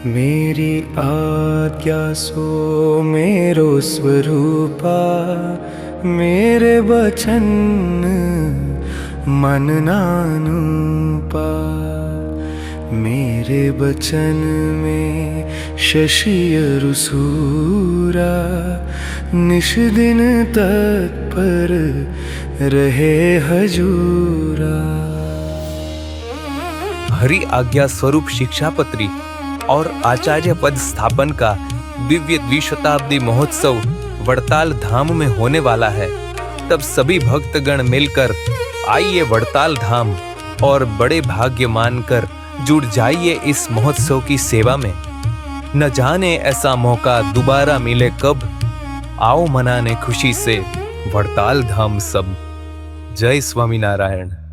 मेरी आज्ञा सो मेरो स्वरूपा, मेरे वचन मन नानुपा। मेरे वचन में शशि अरुसूरा, निश दिन तत्पर रहे हजूरा। हरि आज्ञा स्वरूप शिक्षापत्री और आचार्य पद स्थापन का दिव्य द्विशताब्दी महोत्सव वड़ताल धाम में होने वाला है। तब सभी भक्तगण मिलकर आइए वड़ताल धाम और बड़े भाग्य मानकर जुड़ जाइए इस महोत्सव की सेवा में। न जाने ऐसा मौका दोबारा मिले कब, आओ मनाने खुशी से वड़ताल धाम सब। जय स्वामीनारायण।